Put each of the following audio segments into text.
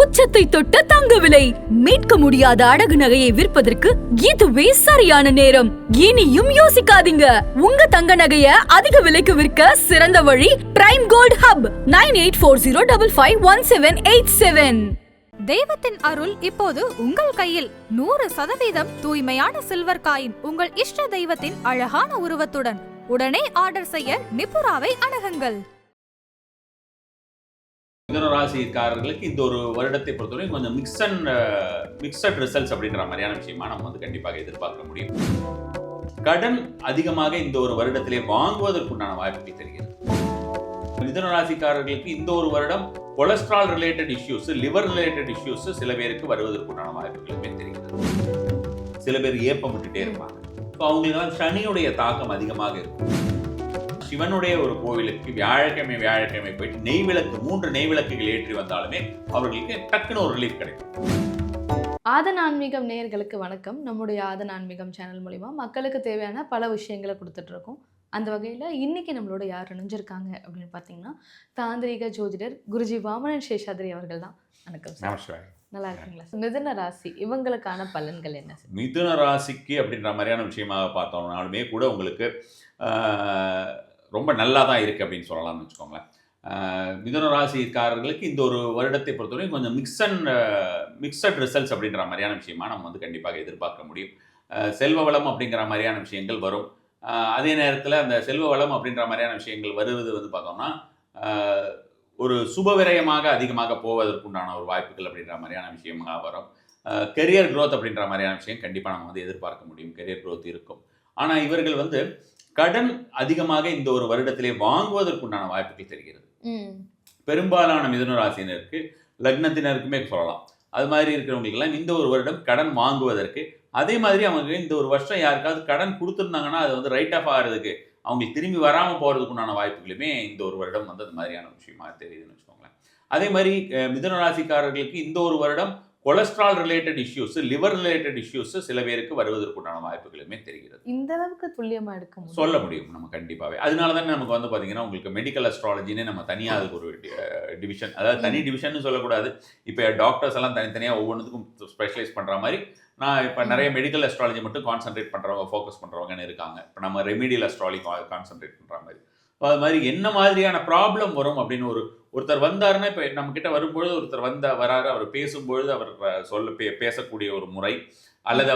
உச்சத்தை தொட்ட தங்க விலை மீட்க முடியாத அடகு நகையை விற்பதற்கு இதுவே சரியான நேரம். இனியும் யோசிக்காதீங்க. உங்க தங்க நகைய அதிக விலைக்கு விற்க சிறந்த வழி பிரைம் கோல்ட் ஹப் 9840551787. தெய்வத்தின் அருள் இப்போது உங்கள் கையில். 100% தூய்மையான சில்வர் காயின் உங்கள் இஷ்ட தெய்வத்தின் அழகான உருவத்துடன் உடனே ஆர்டர் செய்ய நிபுராவை அணுகுங்கள். மிதுன ராசிக்காரர்களுக்கு இந்த ஒரு வருடத்தை பொறுத்தவரை கொஞ்சம் மிக்சட் ரிசல்ட்ஸ் அப்படின்ற மாதிரியான விஷயமா நம்ம வந்து கண்டிப்பாக எதிர்பார்க்க முடியும். கடன் அதிகமாக இந்த ஒரு வருடத்திலே வாங்குவதற்குண்டான வாய்ப்புகள் தெரிகிறது. மிதுன ராசிக்காரர்களுக்கு இந்த ஒரு வருடம் cholesterol related issues, liver related issues சில பேருக்கு வருவதற்குண்டான வாய்ப்புகளுமே தெரிகிறது. சில பேர் ஏப்பம் விட்டுட்டே இருப்பாங்க. அவங்களுக்கு சனியுடைய தாக்கம் அதிகமாக இருக்கும். சிவனுடைய ஒரு கோவிலுக்கு வியாழக்கிழமை போயிட்டு 3 நெய்விளக்குகள் ஏற்றி வந்தாலுமே அவர்களுக்கு டக்குன்னு ஒரு ரிலீஃப் கிடைக்கும். ஆதன் ஆன்மீகம் நேயர்களுக்கு வணக்கம். நம்முடைய ஆதன் ஆன்மீகம் சேனல் மூலிமா மக்களுக்கு தேவையான பல விஷயங்களை கொடுத்துட்ருக்கோம். அந்த வகையில் இன்றைக்கி நம்மளோட யார் இணைஞ்சிருக்காங்க அப்படின்னு பார்த்தீங்கன்னா தாந்திரிக ஜோதிடர் குருஜி வாமனன் சேஷாத்ரி அவர்கள் தான். வணக்கம் சார். நல்லா இருக்குங்களா? மிதுன ராசி இவங்களுக்கான பலன்கள் என்ன சார்? மிதுன ராசிக்கு அப்படின்ற மாதிரியான விஷயமாக பார்த்தோம்னாலுமே கூட உங்களுக்கு ரொம்ப நல்லா தான் இருக்குது அப்படின்னு சொல்லலாம்னு வச்சுக்கோங்களேன். மிதுன ராசிக்காரர்களுக்கு இந்த ஒரு வருடத்தை பொறுத்தவரை கொஞ்சம் மிக்சட் ரிசல்ட்ஸ் அப்படின்ற மாதிரியான விஷயமா நம்ம வந்து கண்டிப்பாக எதிர்பார்க்க முடியும். செல்வ வளம் அப்படிங்கிற மாதிரியான விஷயங்கள் வரும். அதே நேரத்தில் அந்த செல்வ வளம் அப்படின்ற மாதிரியான விஷயங்கள் வருவது வந்து பார்த்தோம்னா ஒரு சுபவிரயமாக அதிகமாக போவதற்குண்டான ஒரு வாய்ப்புகள் அப்படின்ற மாதிரியான விஷயமாக வரும். கெரியர் க்ரோத் அப்படின்ற மாதிரியான விஷயம் கண்டிப்பாக நம்ம வந்து எதிர்பார்க்க முடியும். கெரியர் க்ரோத் இருக்கும். ஆனால் இவர்கள் வந்து கடன் அதிகமாக இந்த ஒரு வருடத்திலே வாங்குவதற்குண்டான வாய்ப்புகள் தெரிகிறது. பெரும்பாலான மிதுன ராசியினருக்கு, லக்னத்தினருக்குமே சொல்லலாம். அது மாதிரி இருக்கிறவங்களுக்கெல்லாம் இந்த ஒரு வருடம் கடன் வாங்குவதற்கு, அதே மாதிரி அவங்க இந்த ஒரு வருஷம் யாருக்காவது கடன் கொடுத்துருந்தாங்கன்னா அது வந்து ரைட் ஆஃப் ஆகிறதுக்கு, அவங்களுக்கு திரும்பி வராமல் போகிறதுக்குண்டான வாய்ப்புகளுமே இந்த ஒரு வருடம் வந்து அது மாதிரியான விஷயமா தெரியுதுன்னு வச்சுக்கோங்களேன். அதே மாதிரி மிதுன ராசிக்காரர்களுக்கு இந்த ஒரு வருடம் cholesterol related issues, liver related issues சில பேருக்கு வருவதற்குண்டான வாய்ப்புகளுமே தெரிகிறது. இந்த அளவுக்கு துல்லியமாக எடுக்க சொல்ல முடியும் நம்ம கண்டிப்பாகவே. அதனால தானே நமக்கு வந்து பார்த்தீங்கன்னா உங்களுக்கு மெடிக்கல் அஸ்ட்ராலஜின்னு நம்ம தனியாக அதுக்கு ஒரு டிவிஷன், அதாவது தனி டிவிஷன் சொல்லக்கூடாது. இப்போ டாக்டர்ஸ் எல்லாம் தனித்தனியாக ஒவ்வொன்றுத்துக்கும் ஸ்பெஷலைஸ் பண்ணுற மாதிரி நான் இப்போ நிறைய மெடிக்கல் அஸ்ட்ராலஜி மட்டும் கான்சென்ட்ரேட் பண்ணுறவங்க, ஃபோக்கஸ் பண்ணுறவங்கன்னு இருக்காங்க. இப்போ நம்ம ரெமிடியல் அஸ்ட்ராலஜி கான்சென்ட்ரேட் பண்ணுற மாதிரி. அது மாதிரி என்ன மாதிரியான ப்ராப்ளம் வரும் அப்படின்னு ஒருத்தர் வந்தாருன்னா, இப்போ நம்மக்கிட்ட வரும்பொழுது ஒருத்தர் வராரு, அவர் பேசும்பொழுது அவர் பேசக்கூடிய ஒரு முறை, அல்லது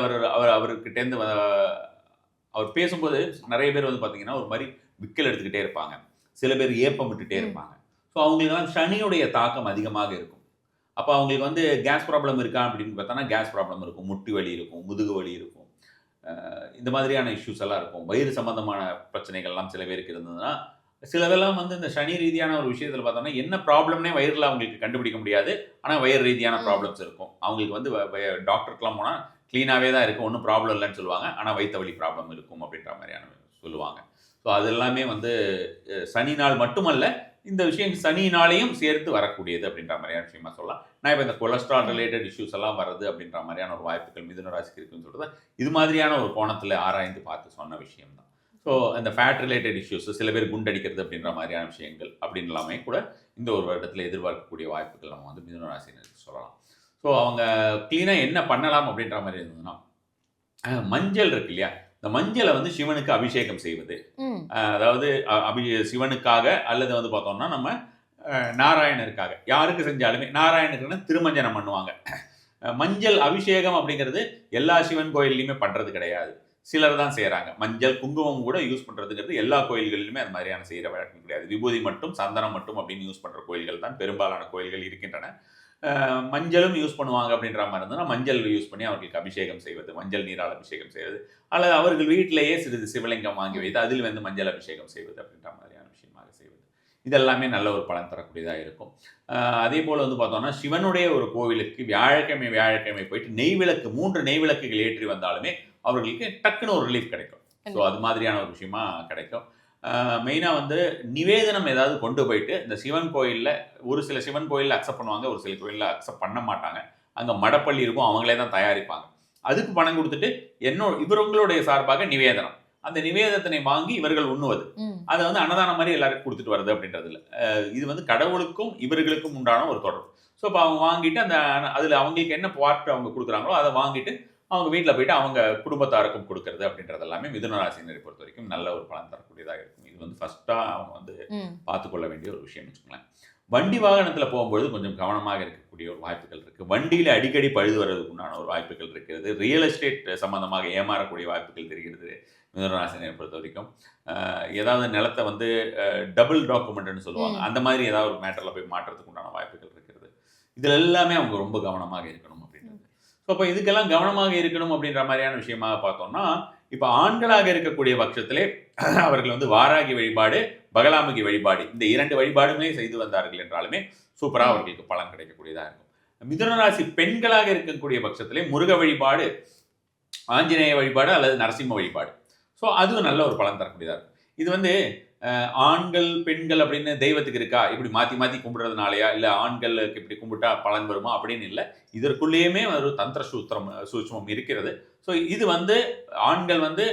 அவர்கிட்டேருந்து அவர் பேசும்போது நிறைய பேர் வந்து பார்த்தீங்கன்னா ஒரு மாதிரி விக்கல் எடுத்துக்கிட்டே இருப்பாங்க. சில பேர் ஏப்பம் விட்டுட்டே இருப்பாங்க. ஸோ அவங்களுக்குலாம் சனியுடைய தாக்கம் அதிகமாக இருக்கும். அப்போ அவங்களுக்கு வந்து கேஸ் ப்ராப்ளம் இருக்கா அப்படின்னு பார்த்தோன்னா கேஸ் ப்ராப்ளம் இருக்கும், முட்டி வலி இருக்கும், முதுகு வலி இருக்கும், இந்த மாதிரியான இஷ்யூஸ் எல்லாம் இருக்கும். வயிறு சம்பந்தமான பிரச்சனைகள்லாம் சில பேருக்கு இருந்ததுன்னா, சிலதெல்லாம் வந்து இந்த சனி ரீதியான ஒரு விஷயத்தில் பார்த்தோம்னா என்ன ப்ராப்ளம்னே வயிறில் அவங்களுக்கு கண்டுபிடிக்க முடியாது. ஆனால் வயிறு ரீதியான ப்ராப்ளம்ஸ் இருக்கும். அவங்களுக்கு வந்து டாக்டருக்கெலாம் போனால் க்ளீனாகவே தான் இருக்கும், ஒன்றும் ப்ராப்ளம் இல்லைன்னு சொல்லுவாங்க. ஆனால் வயிற்று வலி ப்ராப்ளம் இருக்கும் அப்படின்ற மாதிரியான சொல்லுவாங்க. ஸோ அது எல்லாமே வந்து சனினால் மட்டுமல்ல, இந்த விஷயம் சனினாலையும் சேர்த்து வரக்கூடியது அப்படின்ற மாதிரியான விஷயமா சொல்லலாம். நான் இப்போ இந்த கொலஸ்ட்ரால் ரிலேட்டட் இஷ்யூஸ் எல்லாம் வருது அப்படின்ற மாதிரியான ஒரு வாய்ப்புகள் மிதுன ராசிக்கு இருக்குன்னு சொல்கிறது இது மாதிரியான ஒரு கோணத்தில் ஆராய்ந்து பார்த்து சொன்ன விஷயம் தான். ஸோ அந்த ஃபேட் ரிலேட்டட் இஷ்யூஸ், சில பேர் குண்டடிக்கிறது அப்படின்ற மாதிரியான விஷயங்கள் அப்படின்னு எல்லாமே கூட இந்த ஒரு வருடத்தில் எதிர்பார்க்கக்கூடிய வாய்ப்புகள் நம்ம வந்து மிதுன ராசினருக்கு சொல்லலாம். ஸோ அவங்க க்ளீனாக என்ன பண்ணலாம் அப்படின்ற மாதிரி இருந்ததுன்னா, மஞ்சள் இருக்கு இல்லையா, இந்த மஞ்சளை வந்து சிவனுக்கு அபிஷேகம் செய்வது, அதாவது சிவனுக்காக அல்லது வந்து பார்த்தோம்னா நம்ம நாராயணருக்காக, யாருக்கு செஞ்சாலுமே நாராயணருக்குன்னு திருமஞ்சனம் பண்ணுவாங்க. மஞ்சள் அபிஷேகம் அப்படிங்கிறது எல்லா சிவன் கோயில்லையுமே பண்ணுறது கிடையாது, சிலர் தான் செய்கிறாங்க. மஞ்சள் குங்குமம் கூட யூஸ் பண்ணுறதுங்கிறது எல்லா கோயில்களிலுமே அது மாதிரியான செய்கிற வழக்கம் கிடையாது. விபூதி மட்டும், சந்தனம் மட்டும் அப்படின்னு யூஸ் பண்ணுற கோயில்கள் தான் பெரும்பாலான கோயில்கள் இருக்கின்றன. மஞ்சளும் யூஸ் பண்ணுவாங்க அப்படின்ற மாதிரி இருந்ததுன்னா மஞ்சள் யூஸ் பண்ணி அவர்களுக்கு அபிஷேகம் செய்வது, மஞ்சள் நீரால் அபிஷேகம் செய்வது, அல்லது அவர்கள் வீட்டிலேயே சிறிது சிவலிங்கம் வாங்கி வைத்து அதில் வந்து மஞ்சள் அபிஷேகம் செய்வது அப்படின்ற மாதிரியான விஷயமாக செய்வது, இதெல்லாமே நல்ல ஒரு பலன் தரக்கூடியதாக இருக்கும். அதே போல் வந்து பார்த்தோம்னா சிவனுடைய ஒரு கோவிலுக்கு வியாழக்கிழமை போயிட்டு 3 நெய்விளக்குகள் ஏற்றி வந்தாலுமே அவர்களுக்கு டக்குன்னு ஒரு ரிலீஃப் கிடைக்கும். ஸோ அது மாதிரியான ஒரு விஷயமா கிடைக்கும். மெயினாக வந்து நிவேதனம் ஏதாவது கொண்டு போயிட்டு இந்த சிவன் கோயிலில், ஒரு சில சிவன் கோயிலில் அக்செப்ட் பண்ணுவாங்க, ஒரு சில கோயிலில் அக்செப்ட் பண்ண மாட்டாங்க. அங்கே மடப்பள்ளி இருக்கும், அவங்களே தான் தயாரிப்பாங்க. அதுக்கு பணம் கொடுத்துட்டு இவர்களுடைய சார்பாக நிவேதனம், அந்த நிவேதத்தினை வாங்கி இவர்கள் உண்ணுவது, அதை வந்து அன்னதானம் மாதிரி எல்லாருக்கும் கொடுத்துட்டு வருது அப்படின்றதுல இது வந்து கடவுளுக்கும் இவர்களுக்கும் உண்டான ஒரு தொடர்பு. ஸோ இப்போ அவங்க வாங்கிட்டு அதில் அவங்களுக்கு என்ன பார்ட் அவங்க கொடுக்குறாங்களோ அதை வாங்கிட்டு அவங்க வீட்டில் போயிட்டு அவங்க குடும்பத்தாருக்கும் கொடுக்கறது அப்படின்றது எல்லாமே மிதுன ராசினரை பொறுத்த வரைக்கும் நல்ல ஒரு பலன் தரக்கூடியதாக இருக்கும். இது வந்து ஃபர்ஸ்ட்டாக அவங்க வந்து பார்த்துக்கொள்ள வேண்டிய ஒரு விஷயம் வச்சுக்கோங்களேன். வண்டி வாகனத்தில் போகும்பொழுது கொஞ்சம் கவனமாக இருக்கக்கூடிய ஒரு வாய்ப்புகள் இருக்குது. வண்டியில் அடிக்கடி பழுது வர்றதுக்கு உண்டான ஒரு வாய்ப்புகள் இருக்கிறது. ரியல் எஸ்டேட் சம்மந்தமாக ஏமாறக்கூடிய வாய்ப்புகள் தெரிகிறது மிதுனராசினை பொறுத்த வரைக்கும். ஏதாவது நிலத்தை வந்து டபுள் டாக்குமெண்ட்னு சொல்லுவாங்க, அந்த மாதிரி ஏதாவது ஒரு மேட்டரில் போய் மாற்றுறதுக்கு உண்டான வாய்ப்புகள் இருக்கிறது. இதில் எல்லாமே அவங்க ரொம்ப கவனமாக இருக்கணும் அப்படின்றது. ஸோ அப்போ இதுக்கெல்லாம் கவனமாக இருக்கணும் அப்படின்ற மாதிரியான விஷயமாக பார்த்தோம்னா, இப்போ ஆண்களாக இருக்கக்கூடிய பட்சத்திலே அவர்கள் வந்து வாராகி வழிபாடு, பகலாமுகி வழிபாடு, இந்த 2 வழிபாடுமே செய்து வந்தார்கள் என்றாலுமே சூப்பராக அவர்களுக்கு பலன் கிடைக்கக்கூடியதாக இருக்கும். மிதுனராசி பெண்களாக இருக்கக்கூடிய பட்சத்திலே முருக வழிபாடு, ஆஞ்சநேய வழிபாடு அல்லது நரசிம்ம வழிபாடு, ஸோ அதுவும் நல்ல ஒரு பலன் தரக்கூடியதாக இருக்கும். இது வந்து ஆண்கள் பெண்கள் அப்படின்னு தெய்வத்துக்கு இருக்கா, இப்படி மாற்றி மாற்றி கும்பிடுறதுனாலயா, இல்லை ஆண்களுக்கு இப்படி கும்பிட்டா பலன் வருமா அப்படின்னு இல்லை. இதற்குள்ளேயுமே ஒரு தந்திர சூட்சமம் இருக்கிறது. ஸோ இது வந்து ஆண்கள் வந்து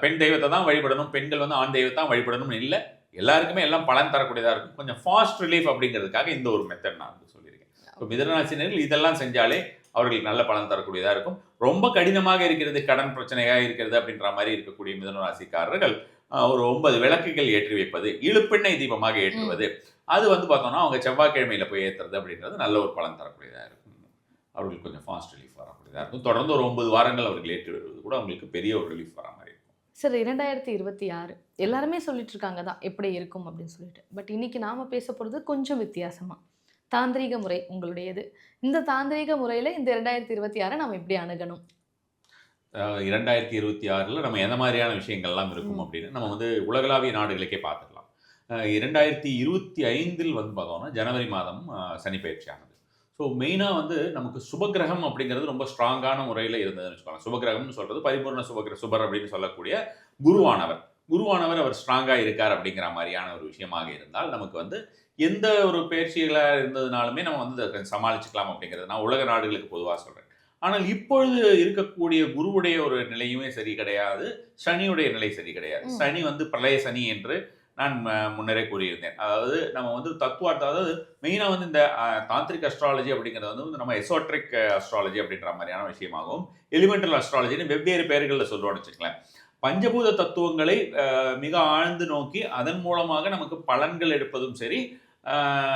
பெண் தெய்வத்தை தான் வழிபடணும், பெண்கள் வந்து ஆண் தெய்வத்தை தான் வழிபடணும்னு இல்லை. எல்லாருக்குமே எல்லாம் பலன் தரக்கூடியதாக இருக்கும். கொஞ்சம் ஃபாஸ்ட் ரிலீஃப் அப்படிங்கிறதுக்காக இந்த ஒரு மெத்தட் நான் வந்து சொல்லியிருக்கேன். இப்போ மிதுனராசினர்கள் இதெல்லாம் செஞ்சாலே அவர்களுக்கு நல்ல பலன் தரக்கூடியதாக இருக்கும். ரொம்ப கடினமாக இருக்கிறது, கடன் பிரச்சனையாக இருக்கிறது அப்படின்ற மாதிரி இருக்கக்கூடிய மிதுனராசிக்காரர்கள் ஒரு 9 விளக்குகள் ஏற்றி வைப்பது, இழுப்பெண்ணெய் தீபமாக ஏற்றுவது, அது வந்து பார்த்தோம்னா அவங்க செவ்வாய்க்கிழமையில் போய் ஏற்றுறது அப்படின்றது நல்ல ஒரு பலன் தரக்கூடியதாக இருக்கும். அவர்களுக்கு கொஞ்சம் ஃபாஸ்ட் ரிலீஃப் வரக்கூடியதாக இருக்கும். தொடர்ந்து ஒரு 9 வாரங்கள் அவர்கள் ஏற்றி வருவது கூட அவங்களுக்கு பெரிய ஒரு ரிலீஃப் வர மாதிரி இருக்கும். சார், 2026 எல்லாருமே சொல்லிட்டு இருக்காங்க தான் எப்படி இருக்கும் அப்படின்னு சொல்லிட்டு. பட் இன்னைக்கு நாம பேச போகிறது கொஞ்சம் வித்தியாசமா, தாந்திரீக முறை உங்களுடையது. இந்த தாந்திரீக முறையில் இந்த 2026 நம்ம எப்படி அணுகணும்? 2026 நம்ம எந்த மாதிரியான விஷயங்கள்லாம் இருக்கும் அப்படின்னு நம்ம வந்து உலகளாவிய நாடுகளுக்கே பார்த்துக்கலாம். 2025 வந்து பார்த்தோம்னா ஜனவரி மாதம் சனி பயிற்சியானது. ஸோ மெயினாக வந்து நமக்கு சுபகிரகம் அப்படிங்கிறது ரொம்ப ஸ்ட்ராங்கான முறையில் இருந்ததுன்னு வச்சுக்கோங்க. சுபகிரகம்னு சொல்கிறது பரிபூர்ண சுபர் அப்படின்னு சொல்லக்கூடிய குருவானவர் அவர் ஸ்ட்ராங்காக இருக்கார் அப்படிங்கிற மாதிரியான ஒரு விஷயமாக இருந்தால் நமக்கு வந்து எந்த ஒரு பயிற்சிகளாக இருந்ததுனாலுமே நம்ம வந்து சமாளிச்சுக்கலாம் அப்படிங்கிறது நான் உலக நாடுகளுக்கு பொதுவாக சொல்கிறேன். ஆனால் இப்பொழுது இருக்கக்கூடிய குருவுடைய ஒரு நிலையுமே சரி கிடையாது, சனியுடைய நிலை சரி கிடையாது. சனி வந்து பிரளய சனி என்று நான் முன்னரே கூறியிருந்தேன். அதாவது நம்ம வந்து தத்துவார்த்தம், அதாவது மெயினாக வந்து இந்த தாந்திரிக் அஸ்ட்ராலஜி அப்படிங்கிறது வந்து நம்ம எசோட்ரிக் அஸ்ட்ராலஜி அப்படின்ற மாதிரியான விஷயமாகவும், எலிமெண்டல் அஸ்ட்ராலஜின்னு வெவ்வேறு பெயர்களில் சொல்லுவோம்னு வச்சுக்கலாம். பஞ்சபூத தத்துவங்களை மிக ஆழ்ந்து நோக்கி அதன் மூலமாக நமக்கு பலன்கள் எடுப்பதும் சரி,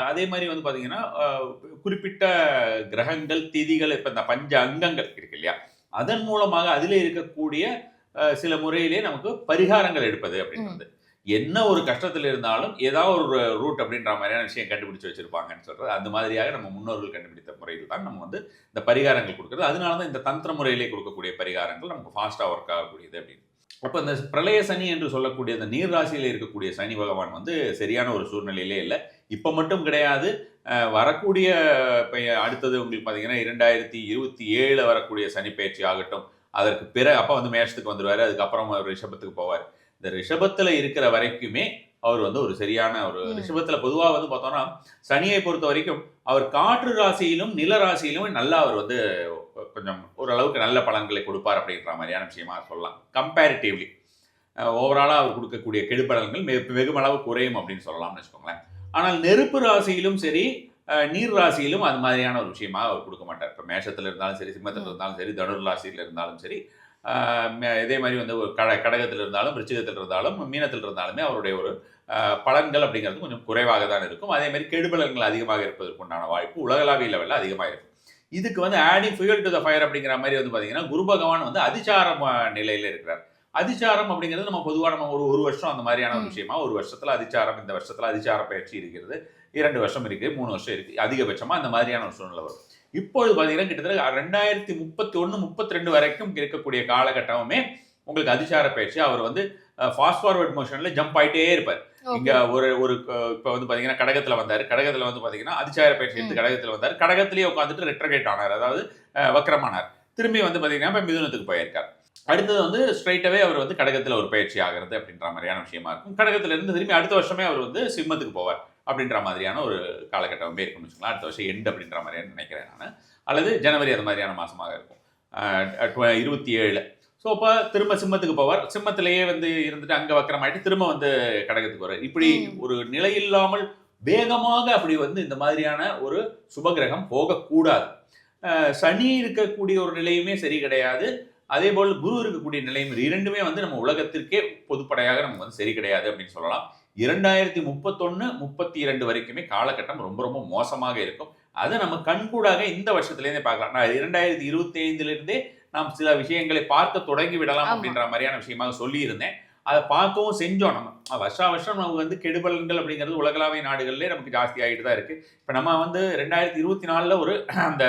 அதே மாதிரி வந்து பார்த்தீங்கன்னா குறிப்பிட்ட கிரகங்கள் திதிகள், இப்போ இந்த பஞ்ச அங்கங்கள் இருக்கு இல்லையா, அதன் மூலமாக அதில் இருக்கக்கூடிய சில முறையிலே நமக்கு பரிகாரங்கள் எடுப்பது அப்படின்றது. என்ன ஒரு கஷ்டத்தில் இருந்தாலும் ஏதாவது ஒரு ரூட் அப்படின்ற மாதிரியான விஷயம் கண்டுபிடிச்சு வச்சிருப்பாங்கன்னு சொல்றது. அந்த மாதிரியாக நம்ம முன்னோர்கள் கண்டுபிடித்த முறையில் தான் நம்ம வந்து இந்த பரிகாரங்கள் கொடுக்குறது. அதனால தான் இந்த தந்திர முறையிலே கொடுக்கக்கூடிய பரிகாரங்கள் நமக்கு ஃபாஸ்ட்டாக ஒர்க் ஆகக்கூடியது அப்படின்னு. அப்போ இந்த பிரளய சனி என்று சொல்லக்கூடிய அந்த நீர் ராசியில் இருக்கக்கூடிய சனி பகவான் வந்து சரியான ஒரு சூழ்நிலையிலே இல்லை. இப்போ மட்டும் கிடையாது, வரக்கூடிய இப்போ அடுத்தது உங்களுக்கு பார்த்தீங்கன்னா 2027 வரக்கூடிய சனி பயிற்சி ஆகட்டும், அதற்கு பிறகு அப்போ வந்து மேஷத்துக்கு வந்துடுவார், அதுக்கப்புறம் அவர் ரிஷபத்துக்கு போவார். இந்த ரிஷபத்தில் இருக்கிற வரைக்குமே அவர் வந்து ஒரு சரியான ஒரு ரிஷபத்தில் பொதுவாக வந்து பார்த்தோம்னா சனியை பொறுத்த வரைக்கும் அவர் காற்று ராசியிலும் நில ராசியிலும் நல்லா அவர் வந்து கொஞ்சம் ஓரளவுக்கு நல்ல பலன்களை கொடுப்பார் அப்படின்ற மாதிரியான விஷயமா சொல்லலாம். கம்பேரிட்டிவ்லி ஓவராலாக அவர் கொடுக்கக்கூடிய கெடுபலன்கள் வெகுமளவு குறையும் அப்படின்னு சொல்லலாம்னு வச்சுக்கோங்களேன். ஆனால் நெருப்பு ராசியிலும் சரி, நீர் ராசியிலும் அது மாதிரியான ஒரு விஷயமா அவர் கொடுக்க மாட்டார். இப்போ மேஷத்தில் இருந்தாலும் சரி, சிம்மத்தில் இருந்தாலும் சரி, தனுர் ராசியில் இருந்தாலும் சரி, இதே மாதிரி வந்து ஒரு கடகத்தில் இருந்தாலும், விருச்சிகத்தில் இருந்தாலும், மீனத்தில் இருந்தாலுமே அவருடைய ஒரு பலன்கள் அப்படிங்கிறது கொஞ்சம் குறைவாக தான் இருக்கும். அதே மாதிரி கெடுபலன்கள் அதிகமாக இருப்பதற்குண்டான வாய்ப்பு உலகளாவிய லெவலில் அதிகமாக இருக்கும். இதுக்கு வந்து adding fuel to the fire அப்படிங்கிற மாதிரி வந்து பார்த்தீங்கன்னா குரு பகவான் வந்து அதிசாரம் நிலையில் இருக்கிறார். அதிசாரம் அப்படிங்கிறது நம்ம பொதுவாக நம்ம ஒரு வருஷம் அந்த மாதிரியான ஒரு விஷயமா, ஒரு வருஷத்தில் அதிசாரம், இந்த வருஷத்தில் அதிசார பயிற்சி இருக்கிறது, 2 வருஷம் இருக்குது, 3 வருஷம் இருக்குது, அதிகபட்சமாக அந்த மாதிரியான ஒரு சூழ்நிலை வரும். இப்பொழுது பார்த்தீங்கன்னா கிட்டத்தட்ட 2031, 32 வரைக்கும் இருக்கக்கூடிய காலகட்டமுமே உங்களுக்கு அதிசார பயிற்சி. அவர் வந்து ஃபாஸ்ட் ஃபார்வர்ட் மோஷனில் ஜம்ப் ஆகிட்டே இருப்பார். இங்கே ஒரு இப்போ வந்து பார்த்தீங்கன்னா கடகத்தில் வந்தார், கடகத்தில் வந்து பார்த்தீங்கன்னா அதிசார பயிற்சி எடுத்து கடகத்தில் வந்தார், கடகத்திலேயே உட்காந்துட்டு ரெட்ரோகேட் ஆனார், அதாவது வக்ரமானார். திரும்பி வந்து பார்த்தீங்கன்னா இப்போ மிதுனத்துக்கு போயிருக்கார். அடுத்தது வந்து ஸ்ட்ரைட்டாகவே அவர் வந்து கடகத்தில் ஒரு பயிற்சி ஆகிறது அப்படின்ற மாதிரியான விஷயமா இருக்கும். கடகத்திலிருந்து திரும்பி அடுத்த வருஷமே அவர் வந்து சிம்மத்துக்கு போவார் அப்படின்ற மாதிரியான ஒரு காலகட்டம் இருக்குன்னு வச்சுக்கலாம். அடுத்த வருஷம் எண்டு அப்படின்ற மாதிரியான நினைக்கிறேன் நான், அல்லது ஜனவரி அது மாதிரியான மாதமாக இருக்கும் 27. ஸோ அப்போ திரும்ப சிம்மத்துக்கு போவார், சிம்மத்திலேயே வந்து இருந்துட்டு அங்கே வக்கரமாயிட்டு திரும்ப வந்து கடகத்துக்கு வர்றார். இப்படி ஒரு நிலையில்லாமல் வேகமாக அப்படி வந்து இந்த மாதிரியான ஒரு சுபகிரகம் போகக்கூடாது. சனி இருக்கக்கூடிய ஒரு நிலையுமே சரி கிடையாது, அதே போல் குரு இருக்கக்கூடிய நிலையும் இரண்டுமே வந்து நம்ம உலகத்திற்கே பொதுப்படையாக நமக்கு வந்து சரி கிடையாது அப்படின்னு சொல்லலாம். 2031, 32 வரைக்குமே காலகட்டம் ரொம்ப ரொம்ப மோசமாக இருக்கும். அதை நம்ம கண்கூடாக இந்த வருஷத்துலேருந்தே பார்க்கலாம். நான் 2025 நாம் சில விஷயங்களை பார்க்க தொடங்கி விடலாம் அப்படின்ற மாதிரியான விஷயமாக சொல்லியிருந்தேன். அதை பார்க்கவும் செஞ்சோம். நம்ம வருஷம் நமக்கு வந்து கெடுபலன்கள் அப்படிங்கிறது உலகளாவிய நாடுகள்லேயே நமக்கு ஜாஸ்தி ஆகிட்டு தான் இருக்குது. இப்போ நம்ம வந்து 2024 ஒரு அந்த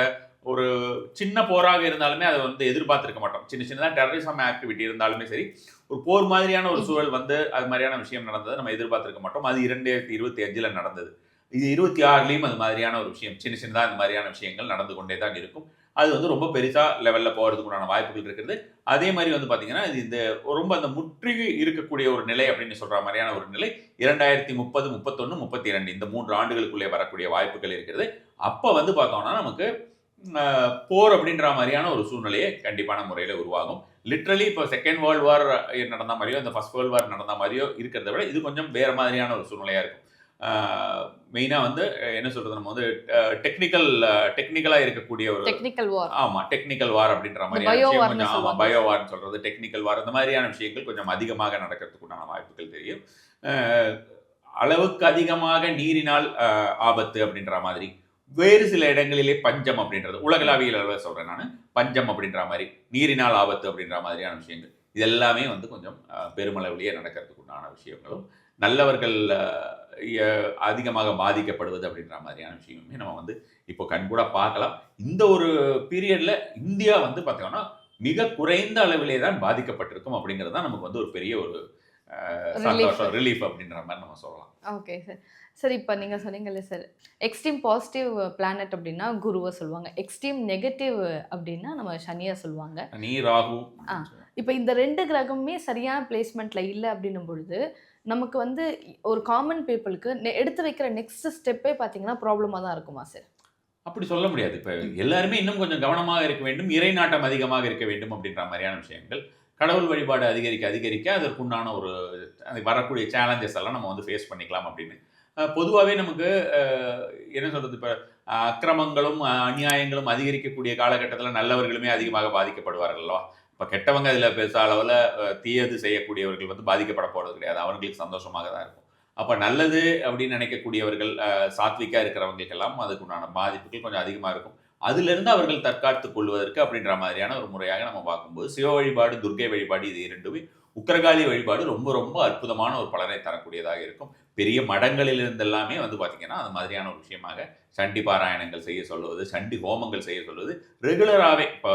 ஒரு சின்ன போராக இருந்தாலுமே அதை வந்து எதிர்பார்த்திருக்க மாட்டோம். சின்னதாக டெரரிசம் ஆக்டிவிட்டி இருந்தாலுமே சரி, ஒரு போர் மாதிரியான ஒரு சூழல் வந்து அது மாதிரியான விஷயம் நடந்ததை நம்ம எதிர்பார்த்திருக்க மாட்டோம். அது 2025 நடந்தது. இது 26 அது மாதிரியான ஒரு விஷயம், சின்னதாக இந்த மாதிரியான விஷயங்கள் நடந்து கொண்டே தான் இருக்கும். அது வந்து ரொம்ப பெருசாக லெவலில் போகிறதுக்குண்டான வாய்ப்புகள் இருக்கிறது. அதே மாதிரி வந்து பார்த்தீங்கன்னா இது இந்த ரொம்ப அந்த முற்றுகை இருக்கக்கூடிய ஒரு நிலை அப்படின்னு சொல்கிற மாதிரியான ஒரு நிலை 2030, 31, 32 இந்த 3 ஆண்டுகளுக்குள்ளே வரக்கூடிய வாய்ப்புகள் இருக்கிறது. அப்போ வந்து பார்த்தோம்னா நமக்கு போர் அப்படின்ற மாதிரியான ஒரு சூழ்நிலையை கண்டிப்பான முறையில் உருவாகும். லிட்ரலி இப்போ செகண்ட் வேர்ல்டு வார் நடந்த மாதிரியோ இந்த ஃபர்ஸ்ட் வேர்ல்டு வார் நடந்த மாதிரியோ இருக்கிறத விட இது கொஞ்சம் வேறு மாதிரியான ஒரு சூழ்நிலையாக இருக்கும். மெயினாக வந்து என்ன சொல்கிறது, நம்ம வந்து டெக்னிக்கலாக இருக்கக்கூடிய ஒரு டெக்னிக்கல் வார். ஆமாம், டெக்னிக்கல் வார் அப்படின்ற மாதிரியான விஷயம் கொஞ்சம், ஆமாம், பயோ வார்னு சொல்கிறது, டெக்னிக்கல் வார் இந்த மாதிரியான விஷயங்கள் கொஞ்சம் அதிகமாக நடக்கிறதுக்குண்டான வாய்ப்புகள் தெரியும். அளவுக்கு அதிகமாக நீரினால் ஆபத்து அப்படின்ற மாதிரி, வேறு சில இடங்களிலே பஞ்சம் அப்படின்றது உலகளாவிய அளவில் சொல்கிறேன் நான், பஞ்சம் அப்படின்ற மாதிரி, நீரினால் ஆபத்து அப்படின்ற மாதிரியான விஷயங்கள் இதெல்லாமே வந்து கொஞ்சம் பெருமளவிலேயே நடக்கிறதுக்குண்டான விஷயங்களும், நல்லவர்கள் அதிகமாக பாதிக்கப்படுவது அப்படின்ற மாதிரியான விஷயமே நம்ம வந்து இப்போ கண்கூட பார்க்கலாம். இந்த ஒரு பீரியட்ல இந்தியா வந்து பார்த்தீங்கன்னா மிக குறைந்த அளவிலே தான் பாதிக்கப்பட்டிருக்கும் அப்படிங்கிறது தான் நமக்கு வந்து ஒரு பெரிய ஒரு சந்தோஷம், ரிலீஃப் அப்படின்ற மாதிரி நம்ம சொல்லலாம். Okay sir. சார் இப்போ நீங்கள் சொன்னீங்கல்ல சார், எக்ஸ்ட்ரீம் பாசிட்டிவ் பிளானட் அப்படின்னா குருவை சொல்லுவாங்க, எக்ஸ்ட்ரீம் நெகட்டிவ் அப்படின்னா நம்ம சனியை சொல்லுவாங்க, நீ ராகு. இப்போ இந்த 2 கிரகமுமே சரியான பிளேஸ்மெண்ட்டில் இல்லை அப்படின்னும் பொழுது நமக்கு வந்து ஒரு காமன் பீப்புளுக்கு எடுத்து வைக்கிற நெக்ஸ்ட் ஸ்டெப்பே பார்த்தீங்கன்னா ப்ராப்ளமாக தான் இருக்குமா சார்? அப்படி சொல்ல முடியாது. இப்போ எல்லாருமே இன்னும் கொஞ்சம் கவனமாக இருக்க வேண்டும், இறை நாட்டம் அதிகமாக இருக்க வேண்டும் அப்படின்ற மாதிரியான விஷயங்கள், கடவுள் வழிபாடு அதிகரிக்க அதற்குண்டான ஒரு வரக்கூடிய சேலஞ்சஸ் எல்லாம் நம்ம வந்து ஃபேஸ் பண்ணிக்கலாம் அப்படின்னு. பொதுவாகவே நமக்கு என்ன சொல்கிறது, இப்போ அக்கிரமங்களும் அநியாயங்களும் அதிகரிக்கக்கூடிய காலகட்டத்தில் நல்லவர்களுமே அதிகமாக பாதிக்கப்படுவார்களோ. இப்போ கெட்டவங்க அதில் பெருசாக அளவில் தீயது செய்யக்கூடியவர்கள் வந்து பாதிக்கப்பட போகிறது கிடையாது, அவர்களுக்கு சந்தோஷமாக தான் இருக்கும். அப்போ நல்லது அப்படின்னு நினைக்கக்கூடியவர்கள், சாத்விக்காக இருக்கிறவங்களுக்கெல்லாம் அதுக்குண்டான பாதிப்புகள் கொஞ்சம் அதிகமாக இருக்கும். அதிலிருந்து அவர்கள் தற்காத்து கொள்வதற்கு அப்படின்ற மாதிரியான ஒரு முறையாக நம்ம பார்க்கும்போது சிவ வழிபாடு, துர்க்கை வழிபாடு இது இரண்டுமே, உக்கிரகாளி வழிபாடு ரொம்ப ரொம்ப அற்புதமான ஒரு பலனை தரக்கூடியதாக இருக்கும். பெரிய மடங்களிலிருந்து எல்லாமே வந்து பார்த்திங்கன்னா அது மாதிரியான ஒரு விஷயமாக சண்டி பாராயணங்கள் செய்ய சொல்லுவது, சண்டி ஹோமங்கள் செய்ய சொல்லுவது ரெகுலராகவே, இப்போ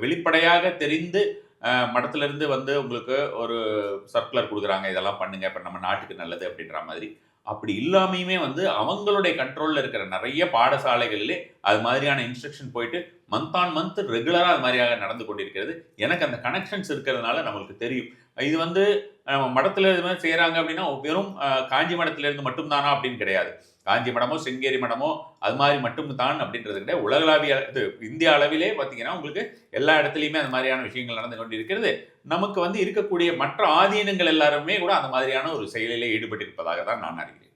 வெளிப்படையாக தெரிந்து மடத்திலிருந்து வந்து உங்களுக்கு ஒரு சர்க்குலர் கொடுக்குறாங்க, இதெல்லாம் பண்ணுங்க, இப்போ நம்ம நாட்டுக்கு நல்லது அப்படின்ற மாதிரி. அப்படி இல்லாமையுமே வந்து அவங்களுடைய கண்ட்ரோலில் இருக்கிற நிறைய பாடசாலைகளிலே அது மாதிரியான இன்ஸ்ட்ரக்ஷன் போயிட்டு மந்த் ஆன் மந்த் ரெகுலராக அது மாதிரியாக நடந்து கொண்டிருக்கிறது. எனக்கு அந்த கனெக்ஷன்ஸ் இருக்கிறதுனால நம்மளுக்கு தெரியும். இது வந்து நம்ம மடத்தில் இது மாதிரி செய்கிறாங்க அப்படின்னா வெறும் காஞ்சி மடத்திலிருந்து மட்டும்தானா அப்படின்னு கிடையாது. காஞ்சி மடமோ சிங்கேரி மடமோ அது மாதிரி மட்டும் தான் அப்படின்றது கிடையாது. உலகளாவிய இது இந்திய அளவிலே பார்த்தீங்கன்னா உங்களுக்கு எல்லா இடத்துலையுமே அது மாதிரியான விஷயங்கள் நடந்து கொண்டு இருக்கிறது. நமக்கு வந்து இருக்கக்கூடிய மற்ற ஆதீனங்கள் எல்லாருமே கூட அந்த மாதிரியான ஒரு செயலிலே ஈடுபட்டிருப்பதாக தான் நான் அறிகிறேன்.